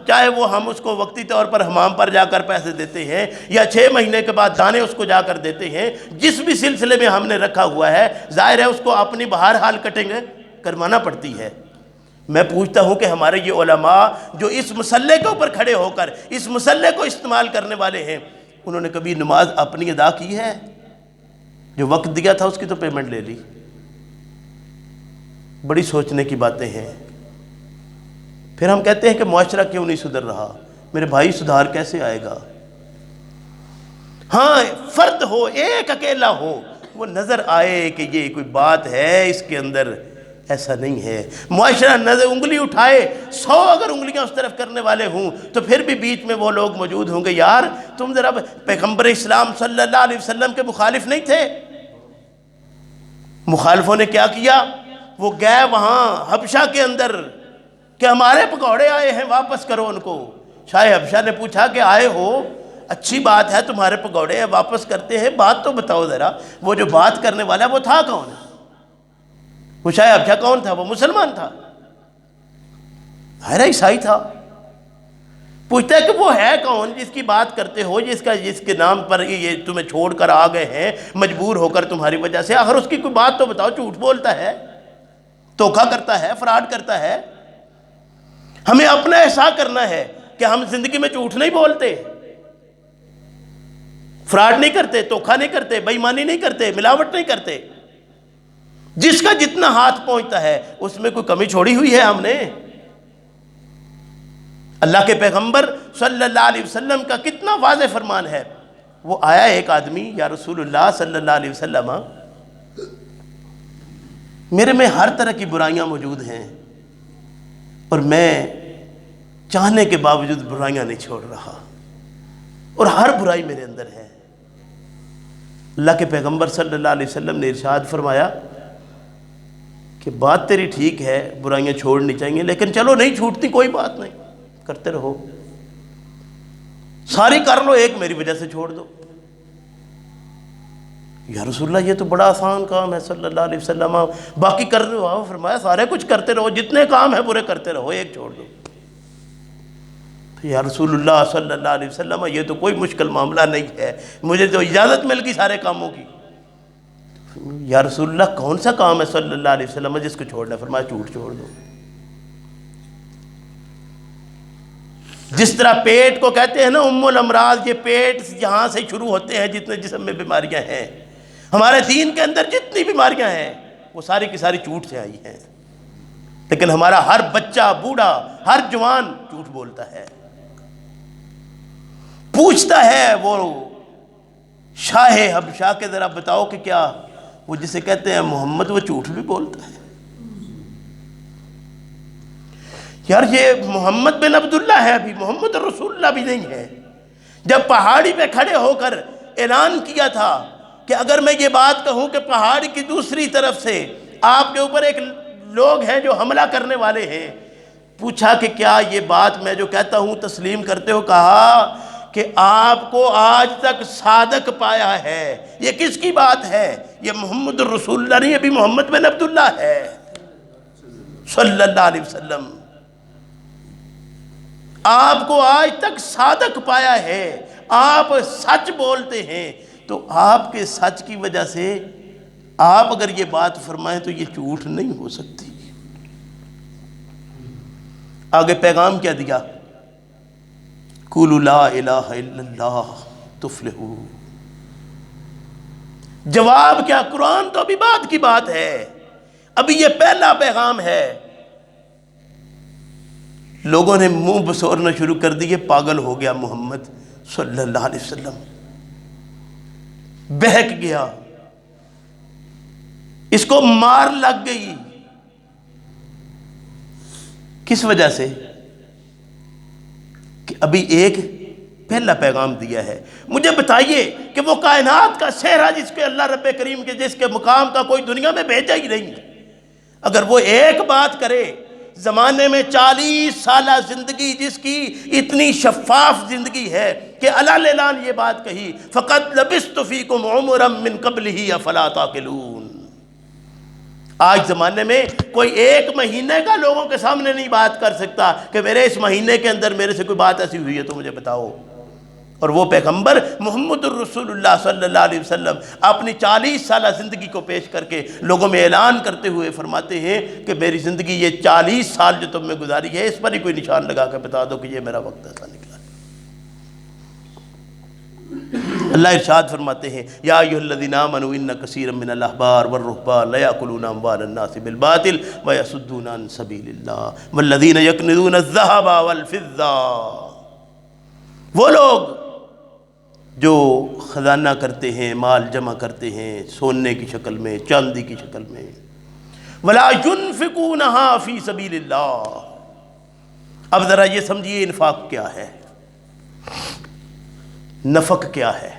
چاہے وہ ہم اس کو وقتی طور پر حمام پر جا کر پیسے دیتے ہیں یا 6 مہینے کے بعد دانے اس کو جا کر دیتے ہیں، جس بھی سلسلے میں ہم نے رکھا ہوا ہے، ظاہر ہے اس کو اپنی بہرحال کٹنگ کروانا پڑتی ہے۔ میں پوچھتا ہوں کہ ہمارے یہ علماء جو اس مسئلے کے اوپر کھڑے ہو کر اس مسئلے کو استعمال کرنے والے ہیں، انہوں نے کبھی نماز اپنی ادا کی ہے؟ جو وقت دیا تھا اس کی تو پیمنٹ لے لی۔ بڑی سوچنے کی باتیں ہیں۔ پھر ہم کہتے ہیں کہ معاشرہ کیوں نہیں سدھر رہا؟ میرے بھائی سدھار کیسے آئے گا؟ ہاں فرد ہو، ایک اکیلا ہو، وہ نظر آئے کہ یہ کوئی بات ہے اس کے اندر، ایسا نہیں ہے۔ معاشرہ نظر انگلی اٹھائے، 100 اگر انگلیاں اس طرف کرنے والے ہوں تو پھر بھی بیچ میں وہ لوگ موجود ہوں گے، یار تم ذرا پیغمبر اسلام صلی اللہ علیہ وسلم کے مخالف نہیں تھے؟ مخالفوں نے کیا کیا؟ وہ گئے وہاں حبشہ کے اندر کہ ہمارے پکوڑے آئے ہیں واپس کرو ان کو. شاہ حبشہ نے پوچھا کہ آئے ہو اچھی بات ہے تمہارے پکوڑے ہیں واپس کرتے ہیں, بات تو بتاؤ ذرا, وہ جو بات کرنے والا وہ تھا کون؟ وہ شاہ حبشہ کون تھا؟ وہ مسلمان تھا, ظاہر عیسائی تھا. پوچھتا ہے کہ وہ ہے کون جس کی بات کرتے ہو, جس کے نام پر یہ تمہیں چھوڑ کر آ گئے ہیں مجبور ہو کر تمہاری وجہ سے, آخر اس کی کوئی بات تو بتاؤ. جھوٹ بولتا ہے, دھوکہ کرتا ہے, فراڈ کرتا ہے. ہمیں اپنا احساس کرنا ہے کہ ہم زندگی میں جھوٹ نہیں بولتے, فراڈ نہیں کرتے, دھوکہ نہیں کرتے, بے ایمانی نہیں کرتے, ملاوٹ نہیں کرتے. جس کا جتنا ہاتھ پہنچتا ہے اس میں کوئی کمی چھوڑی ہوئی ہے ہم نے؟ اللہ کے پیغمبر صلی اللہ علیہ وسلم کا کتنا واضح فرمان ہے. وہ آیا ایک آدمی, یا رسول اللہ صلی اللہ علیہ وسلم میرے میں ہر طرح کی برائیاں موجود ہیں اور میں چاہنے کے باوجود برائیاں نہیں چھوڑ رہا, اور ہر برائی میرے اندر ہے. اللہ کے پیغمبر صلی اللہ علیہ وسلم نے ارشاد فرمایا کہ بات تیری ٹھیک ہے, برائیاں چھوڑنی چاہیے, لیکن چلو نہیں چھوٹتی کوئی بات نہیں, کرتے رہو, ساری کر لو, ایک میری وجہ سے چھوڑ دو. یا رسول اللہ یہ تو بڑا آسان کام ہے صلی اللہ علیہ وسلم, باقی کر رہے ہو. فرمایا سارے کچھ کرتے رہو, جتنے کام ہیں پورے کرتے رہو, ایک چھوڑ دو. یا رسول اللہ صلی اللہ علیہ وسلم یہ تو کوئی مشکل معاملہ نہیں ہے, مجھے تو اجازت مل گئی سارے کاموں کی. یا رسول اللہ کون سا کام ہے صلی اللہ علیہ وسلم جس کو چھوڑنا؟ فرمایا جھوٹ چھوڑ دو. جس طرح پیٹ کو کہتے ہیں نا ام الامراض, یہ پیٹ یہاں سے شروع ہوتے ہیں جتنے جسم میں بیماریاں ہیں, ہمارے دین کے اندر جتنی بیماریاں ہیں وہ ساری کی ساری جھوٹ سے آئی ہیں. لیکن ہمارا ہر بچہ, بوڑھا, ہر جوان جھوٹ بولتا ہے. پوچھتا ہے وہ شاہ حبشہ کے ذرا بتاؤ کہ کیا وہ جسے کہتے ہیں محمد وہ جھوٹ بھی بولتا ہے؟ یار یہ محمد بن عبداللہ ہے, ابھی محمد رسول اللہ بھی نہیں ہے. جب پہاڑی پہ کھڑے ہو کر اعلان کیا تھا کہ اگر میں یہ بات کہوں کہ پہاڑی کی دوسری طرف سے آپ کے اوپر ایک لوگ ہیں جو حملہ کرنے والے ہیں, پوچھا کہ کیا یہ بات میں جو کہتا ہوں تسلیم کرتے ہو؟ کہا کہ آپ کو آج تک صادق پایا ہے. یہ کس کی بات ہے؟ یہ محمد رسول اللہ نہیں, ابھی محمد بن عبداللہ ہے صلی اللہ علیہ وسلم. آپ کو آج تک صادق پایا ہے, آپ سچ بولتے ہیں, تو آپ کے سچ کی وجہ سے آپ اگر یہ بات فرمائیں تو یہ جھوٹ نہیں ہو سکتی. آگے پیغام کیا دیا؟ قولوا لا الہ الا اللہ تفلحوا. جواب کیا؟ قرآن تو ابھی بعد کی بات ہے, ابھی یہ پہلا پیغام ہے. لوگوں نے منہ بسورنا شروع کر دیے, پاگل ہو گیا محمد صلی اللہ علیہ وسلم, بہک گیا, اس کو مار لگ گئی. کس وجہ سے؟ کہ ابھی ایک پہلا پیغام دیا ہے. مجھے بتائیے کہ وہ کائنات کا صحرا جس کے اللہ رب کریم کے جس کے مقام کا کوئی دنیا میں بھیجا ہی نہیں, اگر وہ ایک بات کرے, زمانے میں 40 سالہ زندگی جس کی اتنی شفاف زندگی ہے کہ العلان اعلان یہ بات کہی فَقَدْ لَبِثْتُ فِيكُمْ عُمُرًا مِّن قَبْلِهِ أَفَلَا تَعْقِلُونَ. آج زمانے میں کوئی ایک مہینے کا لوگوں کے سامنے نہیں بات کر سکتا کہ میرے اس مہینے کے اندر میرے سے کوئی بات ایسی ہوئی ہے تو مجھے بتاؤ. اور وہ پیغمبر محمد الرسول اللہ صلی اللہ علیہ وسلم اپنی 40 سالہ زندگی کو پیش کر کے لوگوں میں اعلان کرتے ہوئے فرماتے ہیں کہ میری زندگی یہ 40 سال جو تم میں گزاری ہے اس پر ہی کوئی نشان لگا کے بتا دو کہ یہ میرا وقت ایسا نکلا. اللہ ارشاد فرماتے ہیں یا ایھا الذین آمنوا ان کثیرا من الاحبار والرہبان لیأکلون اموال الناس بالباطل ویصدون عن سبیل اللہ والذین یکنزون الذھب والفضہ. وہ لوگ جو خزانہ کرتے ہیں, مال جمع کرتے ہیں سونے کی شکل میں, چاندی کی شکل میں, ولا ينفقونها فی سبیل اللہ. اب ذرا یہ سمجھیے انفاق کیا ہے, نفق کیا ہے.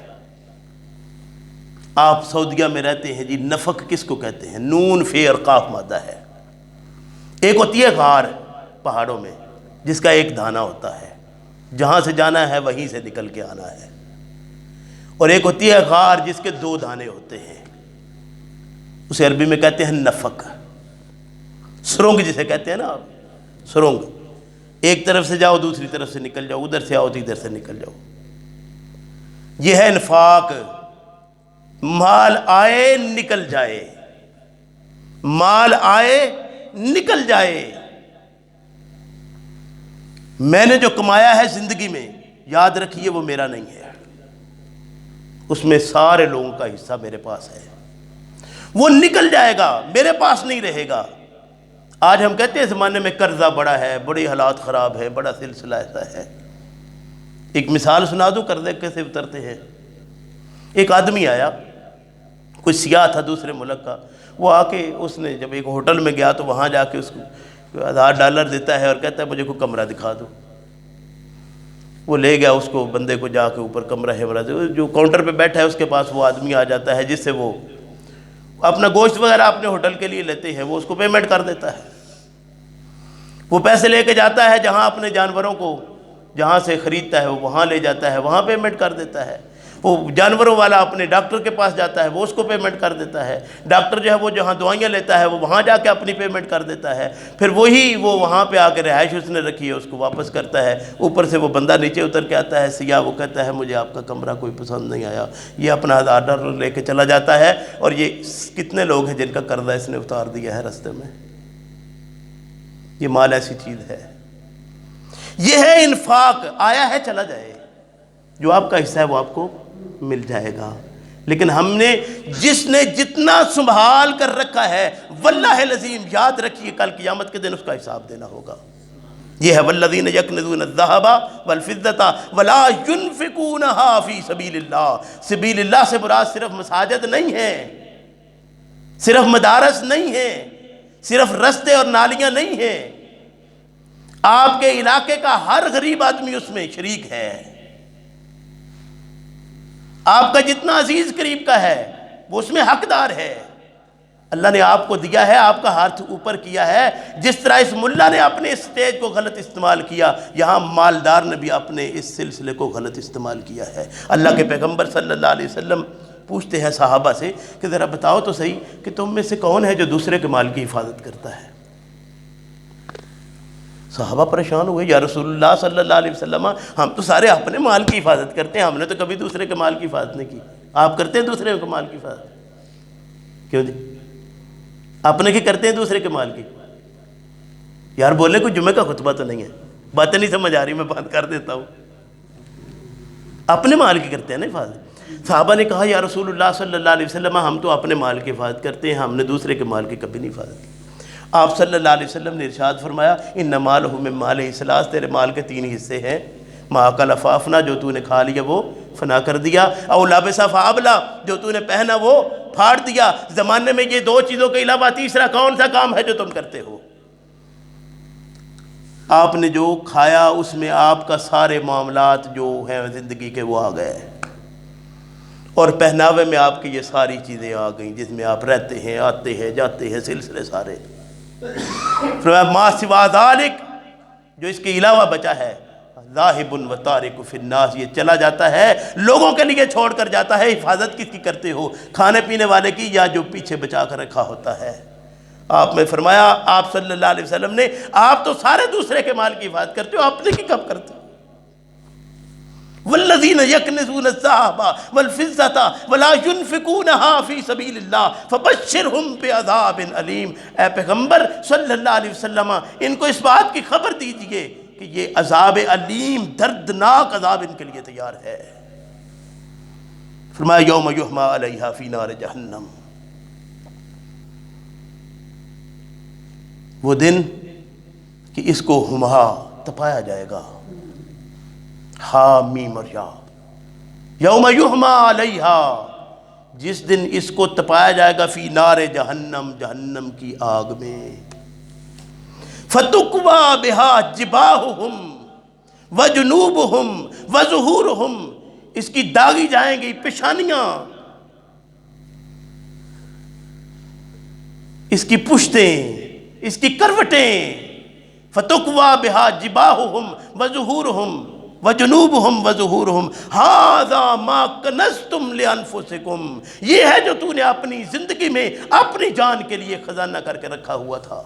آپ سعودیہ میں رہتے ہیں جی, نفق کس کو کہتے ہیں؟ نون فے اور قاف مادہ ہے. ایک ہوتی ہے غار پہاڑوں میں جس کا ایک دانہ ہوتا ہے، جہاں سے جانا ہے وہیں سے نکل کے آنا ہے، اور ایک ہوتی ہے غار جس کے 2 دانے ہوتے ہیں، اسے عربی میں کہتے ہیں نفق، سرنگ جسے کہتے ہیں نا آپ، سرنگ، ایک طرف سے جاؤ دوسری طرف سے نکل جاؤ، ادھر سے آؤ تو ادھر سے نکل جاؤ۔ یہ ہے انفاق، مال آئے نکل جائے، مال آئے نکل جائے۔ میں نے جو کمایا ہے زندگی میں، یاد رکھیے وہ میرا نہیں ہے، اس میں سارے لوگوں کا حصہ میرے پاس ہے، وہ نکل جائے گا، میرے پاس نہیں رہے گا۔ آج ہم کہتے ہیں زمانے میں قرضہ بڑا ہے، بڑی حالات خراب ہے، بڑا سلسلہ ایسا ہے۔ ایک مثال سنا دوں قرضے کیسے اترتے ہیں۔ ایک آدمی آیا، کوئی سیاح تھا دوسرے ملک کا، وہ آ کے اس نے جب ایک ہوٹل میں گیا تو وہاں جا کے اس کو $1000 دیتا ہے اور کہتا ہے مجھے کوئی کمرہ دکھا دو۔ وہ لے گیا اس کو، بندے کو جا کے اوپر کمرہ ہے، جو کاؤنٹر پہ بیٹھا ہے اس کے پاس وہ آدمی آ جاتا ہے جس سے وہ اپنا گوشت وغیرہ اپنے ہوٹل کے لیے لیتے ہیں، وہ اس کو پیمنٹ کر دیتا ہے۔ وہ پیسے لے کے جاتا ہے جہاں اپنے جانوروں کو جہاں سے خریدتا ہے وہ وہاں لے جاتا ہے، وہاں پیمنٹ کر دیتا ہے۔ وہ جانوروں والا اپنے ڈاکٹر کے پاس جاتا ہے، وہ اس کو پیمنٹ کر دیتا ہے۔ ڈاکٹر جو ہے وہ جہاں دوائیاں لیتا ہے وہ وہاں جا کے اپنی پیمنٹ کر دیتا ہے۔ پھر وہی وہ وہاں پہ آ کے رہائش اس نے رکھی ہے اس کو واپس کرتا ہے۔ اوپر سے وہ بندہ نیچے اتر کے آتا ہے سیاح، وہ کہتا ہے مجھے آپ کا کمرہ کوئی پسند نہیں آیا، یہ اپنا $1000 لے کے چلا جاتا ہے۔ اور یہ کتنے لوگ ہیں جن کا قرضہ اس نے اتار دیا ہے رستے میں۔ یہ مال ایسی چیز ہے، یہ ہے انفاق، آیا ہے چلا جائے، جو آپ کا حصہ ہے وہ آپ کو مل جائے گا۔ لیکن ہم نے جس نے جتنا سنبھال کر رکھا ہے، واللہ العظیم یاد رکھیے کل قیامت کے دن اس کا حساب دینا ہوگا۔ یہ ہے والذین یکنزون الذھب والفضة ولا ينفقونها فی سبیل اللہ۔ سبیل اللہ سے مراد صرف مساجد نہیں ہے، صرف مدارس نہیں ہے، صرف رستے اور نالیاں نہیں ہیں، آپ کے علاقے کا ہر غریب آدمی اس میں شریک ہے۔ آپ کا جتنا عزیز قریب کا ہے وہ اس میں حقدار ہے۔ اللہ نے آپ کو دیا ہے، آپ کا ہاتھ اوپر کیا ہے۔ جس طرح اس ملا نے اپنے اس سٹیج کو غلط استعمال کیا، یہاں مالدار نے بھی اپنے اس سلسلے کو غلط استعمال کیا ہے۔ اللہ کے پیغمبر صلی اللہ علیہ وسلم پوچھتے ہیں صحابہ سے کہ ذرا بتاؤ تو صحیح کہ تم میں سے کون ہے جو دوسرے کے مال کی حفاظت کرتا ہے؟ صحابہ پریشان ہوئے، یا رسول اللہ صلی اللہ علیہ وسلم ہم تو سارے اپنے مال کی حفاظت کرتے ہیں، ہم نے تو کبھی دوسرے کے مال کی حفاظت نہیں کی۔ آپ کرتے ہیں دوسرے کے مال کی حفاظت؟ کیوں جی؟ اپنے کی کرتے ہیں دوسرے کے مال کی؟ یار بولے کوئی جمعہ کا خطبہ تو نہیں ہے، باتیں نہیں سمجھ آ رہی، میں بات کر دیتا ہوں۔ اپنے مال کی کرتے ہیں نا حفاظت۔ صحابہ نے کہا یا رسول اللہ صلی اللہ علیہ وسلم ہم تو اپنے مال کی حفاظت کرتے ہیں، ہم نے دوسرے کے مال کی کبھی نہیں حفاظت کی۔ آپ صلی اللہ علیہ وسلم نے ارشاد فرمایا ان مالہ من مالہ ثلاث، تیرے مال کے 3 حصے ہیں، ما اکل فافنا، جو تو نے کھا لیا وہ فنا کر دیا، او لابس فابلا، جو تو نے پہنا وہ پھاڑ دیا۔ زمانے میں یہ 2 چیزوں کے علاوہ تیسرا کون سا کام ہے جو تم کرتے ہو؟ آپ نے جو کھایا اس میں آپ کا سارے معاملات جو ہیں زندگی کے وہ آ گئے، اور پہناوے میں آپ کی یہ ساری چیزیں آ گئیں جس میں آپ رہتے ہیں، آتے ہیں، جاتے ہیں، سلسلے سارے۔ فرمایا ما سوا ذالک، جو اس کے علاوہ بچا ہے، ذاہب و تارک فی الناس، یہ چلا جاتا ہے لوگوں کے لیے چھوڑ کر جاتا ہے۔ حفاظت کس کی کرتے ہو؟ کھانے پینے والے کی، یا جو پیچھے بچا کر رکھا ہوتا ہے؟ آپ نے فرمایا، آپ صلی اللہ علیہ وسلم نے، آپ تو سارے دوسرے کے مال کی حفاظت کرتے ہو، اپنے کی کب کرتے ہو؟ والذین یکنزون الذھب والفضة ولا ينفقونها فی سبیل اللہ فبشرہم بعذاب علیم۔ اے پیغمبر صلی اللہ علیہ وسلم ان کو اس بات کی خبر دیجئے کہ یہ عذاب علیم، دردناک عذاب ان کے لیے تیار ہے۔ فرمایا یوم یحمى علیہا فی نار جہنم، وہ دن کہ اس کو ہمہا تپایا جائے گا، حامیم اور یا، یوم یحمى علیہا، جس دن اس کو تپایا جائے گا، فی نار جہنم، جہنم کی آگ میں، فتکوی بہا جباہہم وجنوبہم وظہورہم، اس کی داغی جائیں گی پیشانیاں، اس کی پشتیں، اس کی کروٹیں، فتقوا بہا جباہہم وظہورہم وجنوبہم وظہورہم ھذا ما کنزتم لانفسکم، یہ ہے جو تو نے اپنی زندگی میں اپنی جان کے لیے خزانہ کر کے رکھا ہوا تھا۔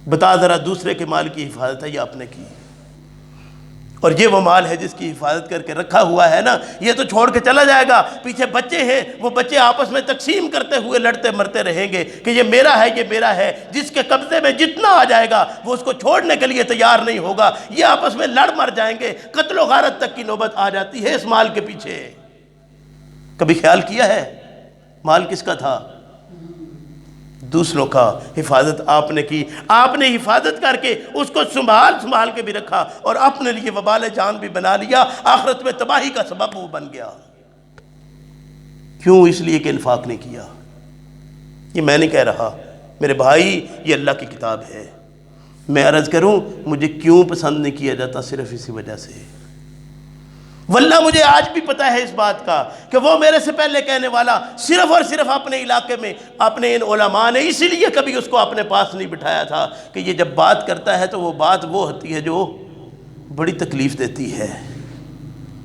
بتا ذرا دوسرے کے مال کی حفاظت ہے یا آپ نے کی؟ اور یہ وہ مال ہے جس کی حفاظت کر کے رکھا ہوا ہے نا، یہ تو چھوڑ کے چلا جائے گا، پیچھے بچے ہیں، وہ بچے آپس میں تقسیم کرتے ہوئے لڑتے مرتے رہیں گے کہ یہ میرا ہے، یہ میرا ہے، جس کے قبضے میں جتنا آ جائے گا وہ اس کو چھوڑنے کے لیے تیار نہیں ہوگا، یہ آپس میں لڑ مر جائیں گے، قتل و غارت تک کی نوبت آ جاتی ہے اس مال کے پیچھے۔ کبھی خیال کیا ہے مال کس کا تھا؟ دوسروں کا۔ حفاظت آپ نے کی، آپ نے حفاظت کر کے اس کو سنبھال کے بھی رکھا اور اپنے لیے وبال جان بھی بنا لیا، آخرت میں تباہی کا سبب وہ بن گیا۔ کیوں؟ اس لیے کہ انفاق نہیں کیا۔ یہ میں نہیں کہہ رہا میرے بھائی، یہ اللہ کی کتاب ہے۔ میں عرض کروں مجھے کیوں پسند نہیں کیا جاتا؟ صرف اسی وجہ سے۔ واللہ مجھے آج بھی پتہ ہے اس بات کا کہ وہ میرے سے پہلے کہنے والا صرف اور صرف اپنے علاقے میں اپنے ان علماء نے اسی لیے کبھی اس کو اپنے پاس نہیں بٹھایا تھا کہ یہ جب بات کرتا ہے تو وہ بات وہ ہوتی ہے جو بڑی تکلیف دیتی ہے۔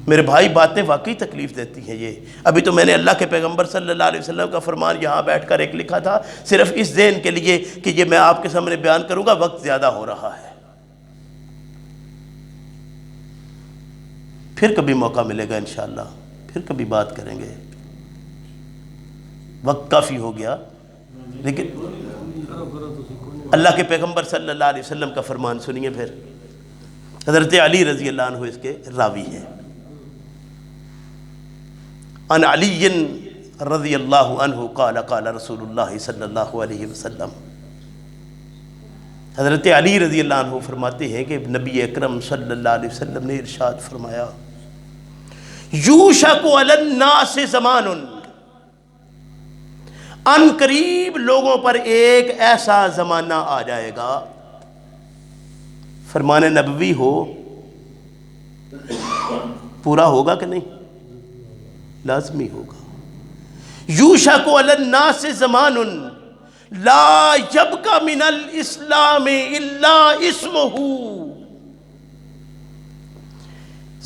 میرے بھائی باتیں واقعی تکلیف دیتی ہیں۔ یہ ابھی تو میں نے اللہ کے پیغمبر صلی اللہ علیہ وسلم کا فرمان یہاں بیٹھ کر ایک لکھا تھا، صرف اس ذہن کے لیے کہ یہ میں آپ کے سامنے بیان کروں گا، وقت زیادہ ہو رہا ہے، پھر کبھی موقع ملے گا انشاءاللہ، پھر کبھی بات کریں گے، وقت کافی ہو گیا۔ لیکن اللہ کے پیغمبر صلی اللہ علیہ وسلم کا فرمان سنیے پھر۔ حضرت علی رضی اللہ عنہ اس کے راوی ہیں۔ عن علی رضی اللہ عنہ قال قال رسول اللہ صلی اللہ علیہ وسلم، حضرت علی رضی اللہ عنہ فرماتے ہیں کہ نبی اکرم صلی اللہ علیہ وسلم نے ارشاد فرمایا، یوشک علی الناس زمان، ان قریب لوگوں پر ایک ایسا زمانہ آ جائے گا، فرمان نبوی ہو، پورا ہوگا کہ نہیں؟ لازمی ہوگا۔ یوشک علی الناس زمان لا یبقى من الاسلام الا اسمہ،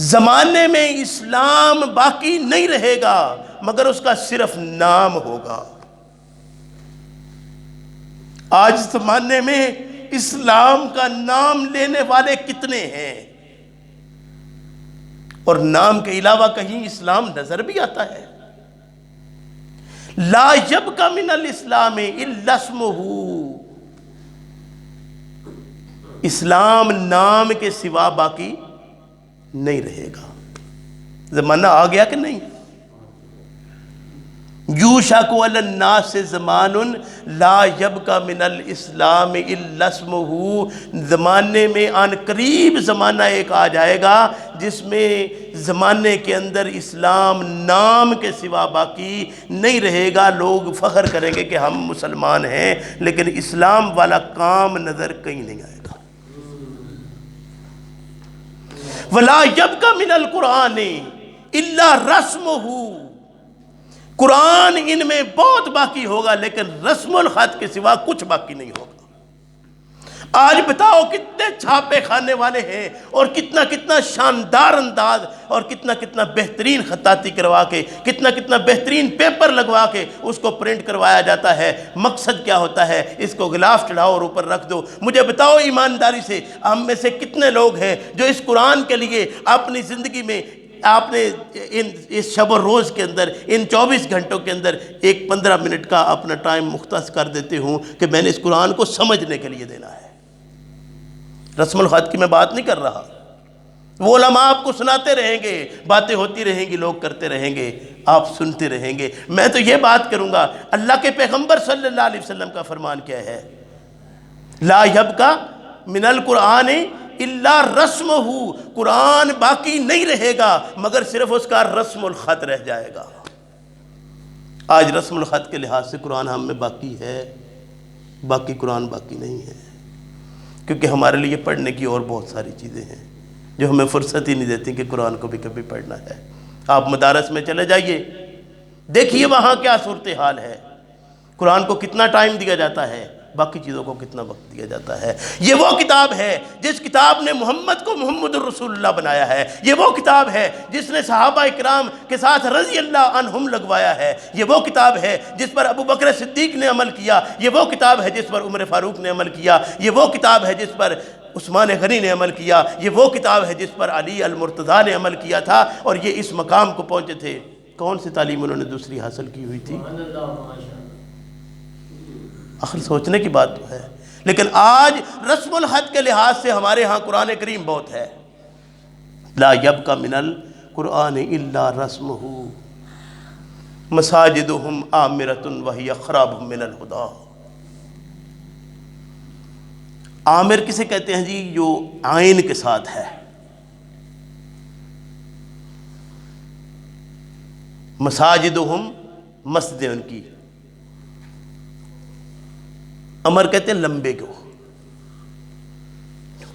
زمانے میں اسلام باقی نہیں رہے گا مگر اس کا صرف نام ہوگا۔ آج زمانے میں اسلام کا نام لینے والے کتنے ہیں، اور نام کے علاوہ کہیں اسلام نظر بھی آتا ہے؟ لا یبقى من الاسلام الا اسمہ، اسلام نام کے سوا باقی نہیں رہے گا۔ زمانہ آ گیا کہ نہیں؟ یوشک علی الناس زمان لا یبقى من الاسلام الا اسمہ، زمانے میں آن قریب زمانہ ایک آ جائے گا جس میں زمانے کے اندر اسلام نام کے سوا باقی نہیں رہے گا۔ لوگ فخر کریں گے کہ ہم مسلمان ہیں، لیکن اسلام والا کام نظر کہیں نہیں آئے گا۔ وَلَا يَبْقَى مِنَ الْقُرْآنِ إِلَّا رَسْمُهُ، قرآن ان میں بہت باقی ہوگا لیکن رسم الخط کے سوا کچھ باقی نہیں ہوگا۔ آج بتاؤ کتنے چھاپے کھانے والے ہیں اور کتنا کتنا شاندار انداز اور کتنا کتنا بہترین خطاطی کروا کے، کتنا کتنا بہترین پیپر لگوا کے اس کو پرنٹ کروایا جاتا ہے۔ مقصد کیا ہوتا ہے؟ اس کو غلاف چڑھاؤ اور اوپر رکھ دو۔ مجھے بتاؤ ایمانداری سے ہم میں سے کتنے لوگ ہیں جو اس قرآن کے لیے اپنی زندگی میں آپ نے اس شب و روز کے اندر ان 24 گھنٹوں کے اندر ایک 15 منٹ کا اپنا ٹائم مختص کر دیتے ہوں کہ میں نے اس قرآن کو سمجھنے کے لیے دینا ہے؟ رسم الخط کی میں بات نہیں کر رہا، وہ علماء آپ کو سناتے رہیں گے، باتیں ہوتی رہیں گی، لوگ کرتے رہیں گے، آپ سنتے رہیں گے۔ میں تو یہ بات کروں گا، اللہ کے پیغمبر صلی اللہ علیہ وسلم کا فرمان کیا ہے؟ لا یبقى من القرآن الا رسمہ، قرآن باقی نہیں رہے گا مگر صرف اس کا رسم الخط رہ جائے گا۔ آج رسم الخط کے لحاظ سے قرآن ہم میں باقی ہے، باقی قرآن باقی نہیں ہے، کیونکہ ہمارے لیے پڑھنے کی اور بہت ساری چیزیں ہیں جو ہمیں فرصت ہی نہیں دیتی کہ قرآن کو بھی کبھی پڑھنا ہے۔ آپ مدارس میں چلے جائیے، دیکھیے وہاں کیا صورتحال ہے، قرآن کو کتنا ٹائم دیا جاتا ہے، باقی چیزوں کو کتنا وقت دیا جاتا ہے۔ یہ وہ کتاب ہے جس کتاب نے محمد کو محمد الرسول اللہ بنایا ہے، یہ وہ کتاب ہے جس نے صحابہ اکرام کے ساتھ رضی اللہ عنہم لگوایا ہے، یہ وہ کتاب ہے جس پر ابو بکر صدیق نے عمل کیا، یہ وہ کتاب ہے جس پر عمر فاروق نے عمل کیا، یہ وہ کتاب ہے جس پر عثمان غنی نے عمل کیا، یہ وہ کتاب ہے جس پر علی المرتضیٰ نے عمل کیا تھا، اور یہ اس مقام کو پہنچے تھے۔ کون سی تعلیم انہوں نے دوسری حاصل کی ہوئی تھی؟ آخر سوچنے کی بات تو ہے۔ لیکن آج رسم الخط کے لحاظ سے ہمارے ہاں قرآن کریم بہت ہے۔ لا یبقى من القرآن الا رسمہ مساجدہم عامرۃ وہی خراب من الہدی۔ عامر کسے کہتے ہیں جی؟ جو عین کے ساتھ ہے۔ مساجدہم مسجدیں ان کی، عمر کہتے ہیں لمبے کو،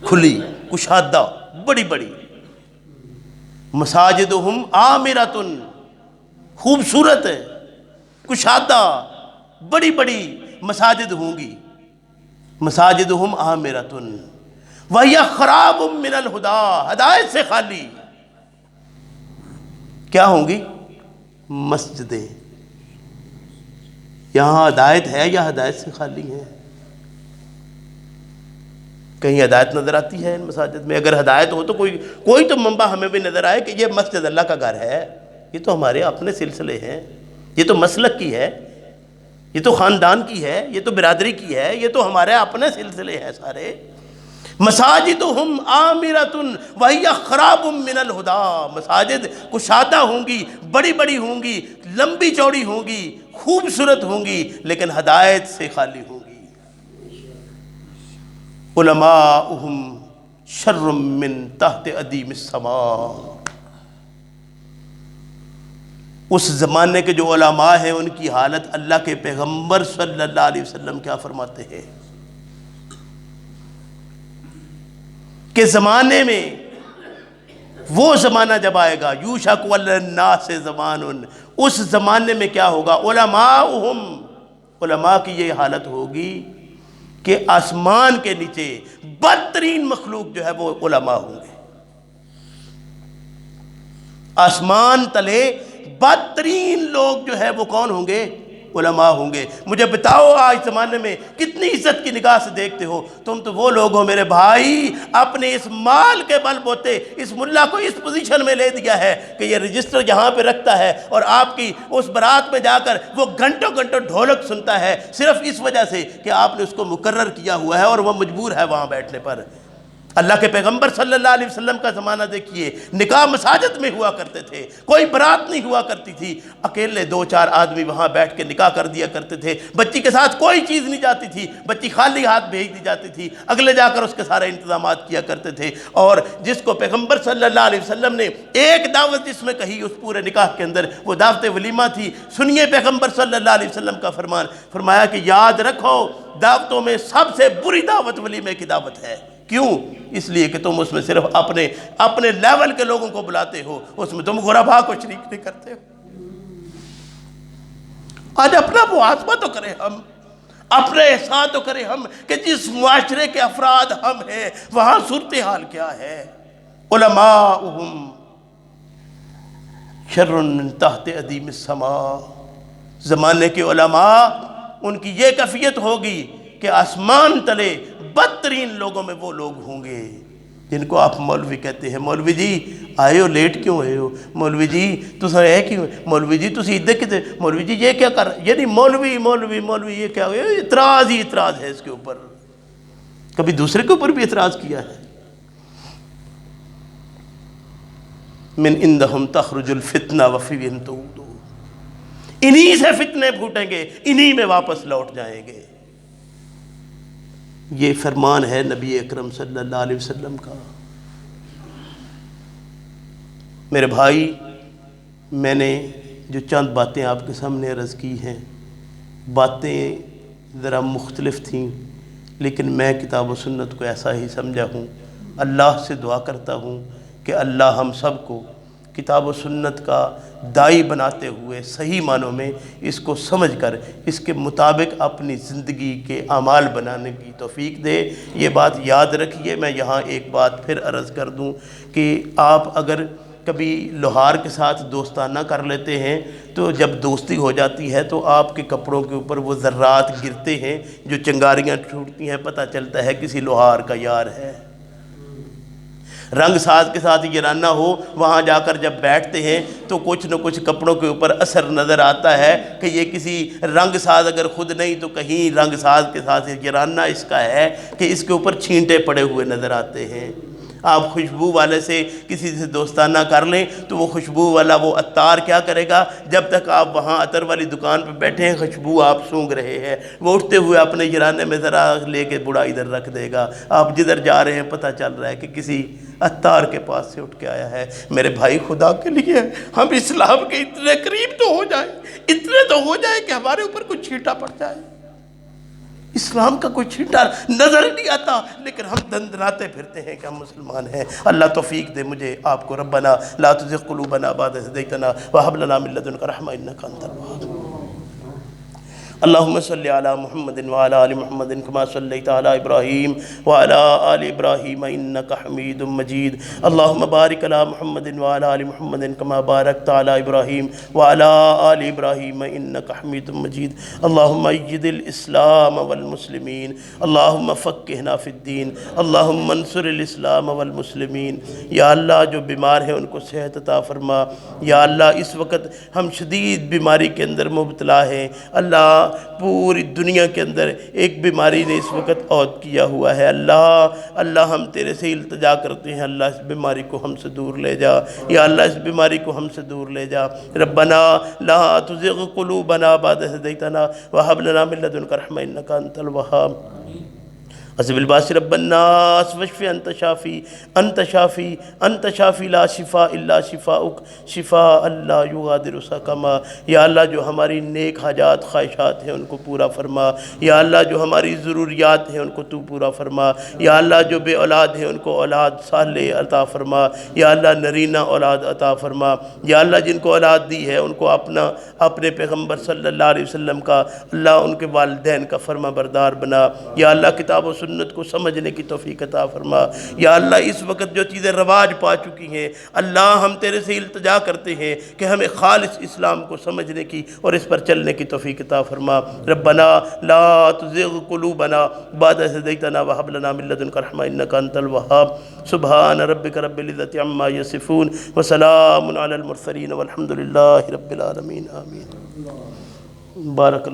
کھلی کشادہ بڑی بڑی۔ مساجدہم عامرۃ خوبصورت ہے، کشادہ بڑی بڑی مساجد ہوں گی۔ مساجدہم عامرۃ وہی خراب من الہدی، ہدایت سے خالی۔ کیا ہوں گی؟ مسجدیں۔ یہاں ہدایت ہے یا ہدایت سے خالی ہیں؟ کہیں ہدایت نظر آتی ہے ان مساجد میں؟ اگر ہدایت ہو تو کوئی تو منبع ہمیں بھی نظر آئے کہ یہ مسجد اللہ کا گھر ہے، یہ تو ہمارے اپنے سلسلے ہیں، یہ تو مسلک کی ہے، یہ تو خاندان کی ہے، یہ تو برادری کی ہے، یہ تو ہمارے اپنے سلسلے ہیں سارے۔ مساجدہم عامرۃ وہی خراب من الہدی، مساجد کشادہ ہوں گی، بڑی بڑی ہوں گی، لمبی چوڑی ہوں گی، خوبصورت ہوں گی، لیکن ہدایت سے خالی ہوں گی۔ علماؤہم شر من تحت ادیم السماء۔ اس زمانے کے جو علماء ہیں ان کی حالت اللہ کے پیغمبر صلی اللہ علیہ وسلم کیا فرماتے ہیں کہ زمانے میں، وہ زمانہ جب آئے گا، یوشک علی الناس زمان، اس زمانے میں کیا ہوگا؟ علماؤہم، علماء کی یہ حالت ہوگی کہ آسمان کے نیچے بدترین مخلوق جو ہے وہ علماء ہوں گے۔ آسمان تلے بدترین لوگ جو ہے وہ کون ہوں گے؟ علماء ہوں گے۔ مجھے بتاؤ آج زمانے میں کتنی عزت کی نگاہ سے دیکھتے ہو؟ تم تو وہ لوگ ہو میرے بھائی، اپنے اس مال کے بل بوتے اس ملا کو اس پوزیشن میں لے دیا ہے کہ یہ رجسٹر یہاں پہ رکھتا ہے، اور آپ کی اس برات میں جا کر وہ گھنٹوں گھنٹوں ڈھولک سنتا ہے، صرف اس وجہ سے کہ آپ نے اس کو مقرر کیا ہوا ہے اور وہ مجبور ہے وہاں بیٹھنے پر۔ اللہ کے پیغمبر صلی اللہ علیہ وسلم کا زمانہ دیکھیے، نکاح مساجد میں ہوا کرتے تھے، کوئی برات نہیں ہوا کرتی تھی، اکیلے 2-4 آدمی وہاں بیٹھ کے نکاح کر دیا کرتے تھے، بچی کے ساتھ کوئی چیز نہیں جاتی تھی، بچی خالی ہاتھ بھیج دی جاتی تھی، اگلے جا کر اس کے سارے انتظامات کیا کرتے تھے۔ اور جس کو پیغمبر صلی اللہ علیہ وسلم نے ایک دعوت جس میں کہی اس پورے نکاح کے اندر وہ دعوت ولیمہ تھی۔ سنیے پیغمبر صلی اللہ علیہ وسلم کا فرمان، فرمایا کہ یاد رکھو دعوتوں میں سب سے بری دعوت ولیمے کی دعوت ہے۔ کیوں؟ اس لیے کہ تم اس میں صرف اپنے لیول کے لوگوں کو بلاتے ہو، اس میں تم غربا کو شریک نہیں کرتے ہو۔ آج اپنا محاسبہ تو کریں ہم، اپنے احسان تو کریں ہم کہ جس معاشرے کے افراد ہم ہیں وہاں صورتحال کیا ہے۔ علماؤہم شر من تحت ادیم السماء، زمانے کے علماء ان کی یہ کیفیت ہوگی کہ آسمان تلے بدترین لوگوں میں وہ لوگ ہوں گے جن کو آپ مولوی کہتے ہیں۔ مولوی جی آئے ہو، لیٹ کیوں آئے ہو؟ مولوی جی تُس ہے کیوں؟ مولوی جی تُس ادھر کتے؟ مولوی جی یہ کیا کر رہے؟ یعنی مولوی مولوی مولوی یہ کیا ہوئے؟ اعتراض ہی اعتراض ہے اس کے اوپر۔ کبھی دوسرے کے اوپر بھی اعتراض کیا ہے؟ من عندہم تخرج الفتنہ وفیہم تعود، انہی سے فتنے پھوٹیں گے، انہی میں واپس لوٹ جائیں گے۔ یہ فرمان ہے نبی اکرم صلی اللہ علیہ وسلم کا۔ میرے بھائی، میں نے جو چند باتیں آپ کے سامنے عرض کی ہیں، باتیں ذرا مختلف تھیں، لیکن میں کتاب و سنت کو ایسا ہی سمجھا ہوں۔ اللہ سے دعا کرتا ہوں کہ اللہ ہم سب کو کتاب و سنت کا دائی بناتے ہوئے صحیح معنوں میں اس کو سمجھ کر اس کے مطابق اپنی زندگی کے اعمال بنانے کی توفیق دے۔ یہ بات یاد رکھیے۔ میں یہاں ایک بات پھر عرض کر دوں کہ آپ اگر کبھی لوہار کے ساتھ دوستانہ کر لیتے ہیں تو جب دوستی ہو جاتی ہے تو آپ کے کپڑوں کے اوپر وہ ذرات گرتے ہیں، جو چنگاریاں ٹوٹتی ہیں، پتہ چلتا ہے کسی لوہار کا یار ہے۔ رنگ ساز کے ساتھ گرانہ ہو، وہاں جا کر جب بیٹھتے ہیں تو کچھ نہ کچھ کپڑوں کے اوپر اثر نظر آتا ہے کہ یہ کسی رنگ ساز اگر خود نہیں تو کہیں رنگ ساز کے ساتھ گرانہ اس کا ہے کہ اس کے اوپر چھینٹے پڑے ہوئے نظر آتے ہیں۔ آپ خوشبو والے سے کسی سے دوستانہ کر لیں تو وہ خوشبو والا وہ عطار کیا کرے گا، جب تک آپ وہاں عطر والی دکان پہ بیٹھے ہیں خوشبو آپ سونگ رہے ہیں، وہ اٹھتے ہوئے اپنے گرانے میں ذرا لے کے بڑا ادھر رکھ دے گا، آپ جدھر جا رہے ہیں پتہ چل رہا ہے کہ کسی عطار کے پاس سے اٹھ کے آیا ہے۔ میرے بھائی خدا کے لیے ہم اسلام کے اتنے قریب تو ہو جائیں، اتنے تو ہو جائے کہ ہمارے اوپر کوئی چھینٹا پڑ جائے۔ اسلام کا کوئی چھینٹا نظر نہیں آتا لیکن ہم دندناتے پھرتے ہیں کہ ہم مسلمان ہیں۔ اللہ توفیق دے مجھے آپ کو۔ ربنا لا تزغ قلوبنا بعد إذ هديتنا وهب لنا من لدنك رحمة إنك أنت الوهاب۔ اللهم صل على محمد وعلى آل محمد كما صليت على إبراهيم وعلى آل إبراهيم إنك حميد مجيد۔ اللهم بارك على محمد وعلى آل محمد كما باركت على إبراهيم وعلى آل إبراهيم إنك حميد مجيد۔ اللهم أيد الإسلام والمسلمين، اللهم فقهنا في الدين، اللهم انصر الإسلام والمسلمين۔ یا اللہ جو بیمار ہیں ان کو صحت عطا فرما۔ یا اللہ اس وقت ہم شدید بیماری کے اندر مبتلا ہیں، اللہ پوری دنیا کے اندر ایک بیماری نے اس وقت عود کیا ہوا ہے۔ اللہ ہم تیرے سے التجا کرتے ہیں، اللہ اس بیماری کو ہم سے دور لے جا۔ یا اللہ اس بیماری کو ہم سے دور لے جا۔ ربنا لا تزغ قلوبنا بعد إذ هديتنا وهب لنا من لدنك رحمة إنك أنت الوهاب۔ عزب الباس رب الناس واشف انت شافی انت شافی انت شافی لا شفاء الا شفاؤک شفاء لا یغادر سقما۔ یا اللہ جو ہماری نیک حاجات خواہشات ہیں ان کو پورا فرما۔ یا اللہ جو ہماری ضروریات ہیں ان کو تو پورا فرما۔ یا اللہ جو بے اولاد ہیں ان کو اولاد صالح عطا فرما۔ یا اللہ نرینہ اولاد عطا فرما۔ یا اللہ جن کو اولاد دی ہے ان کو اپنے پیغمبر صلی اللہ علیہ وسلم کا اللہ ان کے والدین کا فرما بردار بنا۔ یا اللہ کتاب و سنت کو سمجھنے کی توفیق عطا فرما۔ یا اللہ اس وقت جو چیزیں رواج پا چکی ہیں اللہ ہم تیرے سے التجا کرتے ہیں کہ ہمیں خالص اسلام کو سمجھنے کی اور اس پر چلنے کی توفیق عطا فرما۔ ربنا لا تزغ قلوبنا بعد إذ هديتنا وهب لنا من لدنك رحمة إنك أنت الوهاب۔ سبحان ربك رب العزة عما يصفون وسلام على المرسلين والحمد لله رب العالمين آمين۔ بارک